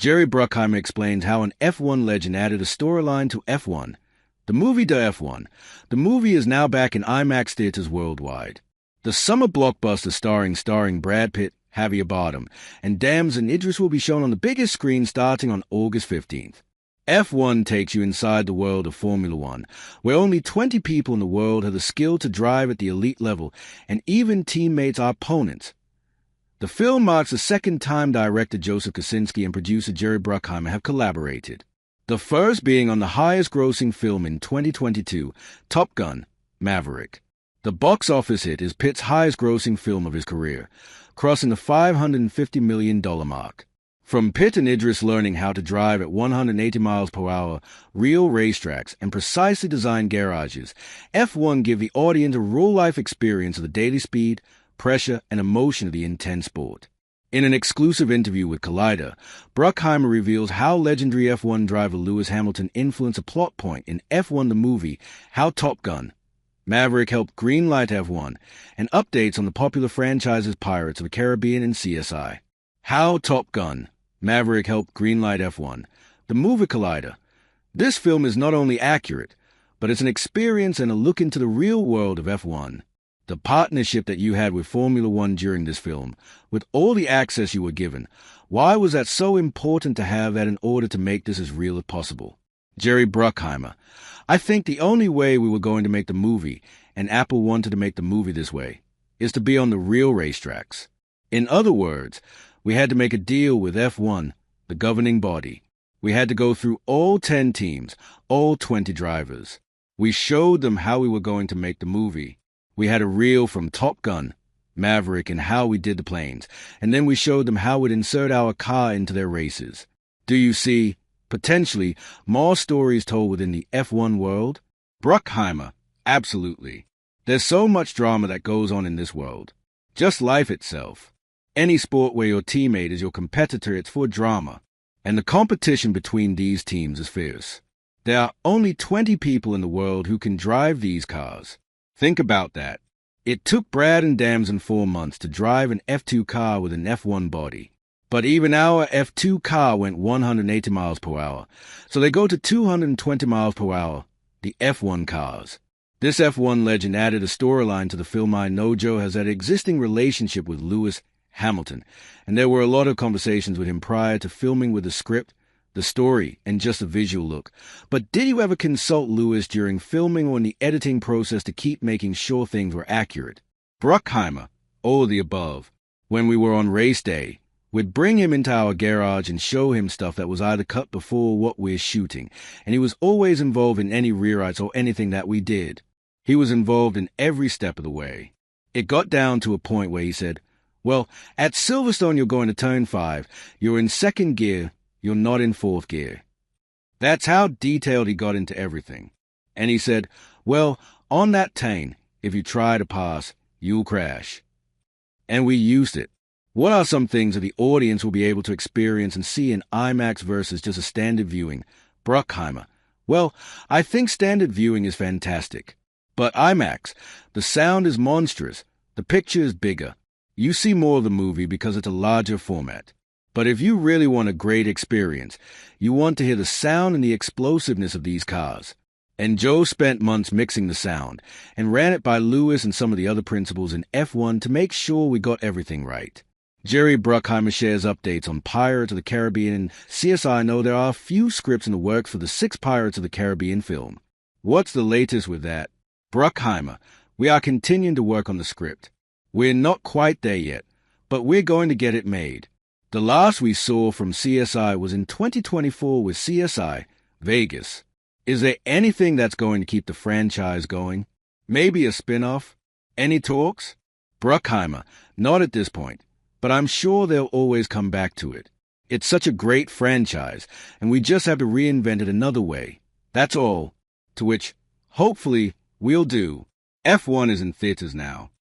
Jerry Bruckheimer explains how an F1 legend added a storyline to F1. The movie The F1. The movie is now back in IMAX theaters worldwide. The summer blockbuster starring Brad Pitt, Javier Bardem, and Damson Idris will be shown on the biggest screen starting on August 15th. F1 takes you inside the world of Formula One, where only 20 people in the world have the skill to drive at the elite level, and even teammates are opponents. The film marks the second time director Joseph Kosinski and producer Jerry Bruckheimer have collaborated. The first being on the highest-grossing film in 2022, Top Gun: Maverick. The box office hit is Pitt's highest-grossing film of his career, crossing the $550 million mark. From Pitt and Idris learning how to drive at 180 miles per hour, real racetracks, and precisely designed garages, F1 give the audience a real-life experience of the daily speed, pressure, and emotion of the intense sport. In an exclusive interview with Collider, Bruckheimer reveals how legendary F1 driver Lewis Hamilton influenced a plot point in F1 the movie, how Top Gun: Maverick helped greenlight F1, and updates on the popular franchises Pirates of the Caribbean and CSI. How Top Gun: Maverick helped greenlight F1. The movie Collider. This film is not only accurate, but it's an experience and a look into the real world of F1. The partnership that you had with Formula One during this film, with all the access you were given, why was that so important to have that in order to make this as real as possible? Jerry Bruckheimer. I think the only way we were going to make the movie, and Apple wanted to make the movie this way, is to be on the real racetracks. In other words, we had to make a deal with F1, the governing body. We had to go through all 10 teams, all 20 drivers. We showed them how we were going to make the movie. We had a reel from Top Gun, Maverick, and how we did the planes, and then we showed them how we'd insert our car into their races. Do you see, potentially, more stories told within the F1 world? Bruckheimer, absolutely. There's so much drama that goes on in this world. Just life itself. Any sport where your teammate is your competitor, it's for drama. And the competition between these teams is fierce. There are only 20 people in the world who can drive these cars. Think about that. It took Brad and Damson 4 months to drive an F2 car with an F1 body. But even our F2 car went 180 miles per hour, so they go to 220 miles per hour, the F1 cars. This F1 legend added a storyline to the film. I know Joe has that existing relationship with Lewis Hamilton, and there were a lot of conversations with him prior to filming with the script, the story, and just a visual look. But did you ever consult Lewis during filming or in the editing process to keep making sure things were accurate? Bruckheimer, all of the above. When we were on race day, we'd bring him into our garage and show him stuff that was either cut before what we're shooting, and he was always involved in any rewrites or anything that we did. He was involved in every step of the way. It got down to a point where he said, well, at Silverstone you're going to turn 5, you're in 2nd gear, you're not in 4th gear. That's how detailed he got into everything. And he said, well, on that turn, if you try to pass, you'll crash. And we used it. What are some things that the audience will be able to experience and see in IMAX versus just a standard viewing? Bruckheimer. Well, I think standard viewing is fantastic. But IMAX, the sound is monstrous. The picture is bigger. You see more of the movie because it's a larger format. But if you really want a great experience, you want to hear the sound and the explosiveness of these cars. And Joe spent months mixing the sound and ran it by Lewis and some of the other principals in F1 to make sure we got everything right. Jerry Bruckheimer shares updates on Pirates of the Caribbean and CSI. Know there are a few scripts in the works for the 6th Pirates of the Caribbean film. What's the latest with that? Bruckheimer, we are continuing to work on the script. We're not quite there yet, but we're going to get it made. The last we saw from CSI was in 2024 with CSI Vegas. Is there anything that's going to keep the franchise going? Maybe a spin-off? Any talks? Bruckheimer, not at this point, but I'm sure they'll always come back to it. It's such a great franchise, and we just have to reinvent it another way. That's all. To which, hopefully, we'll do. F1 is in theaters now.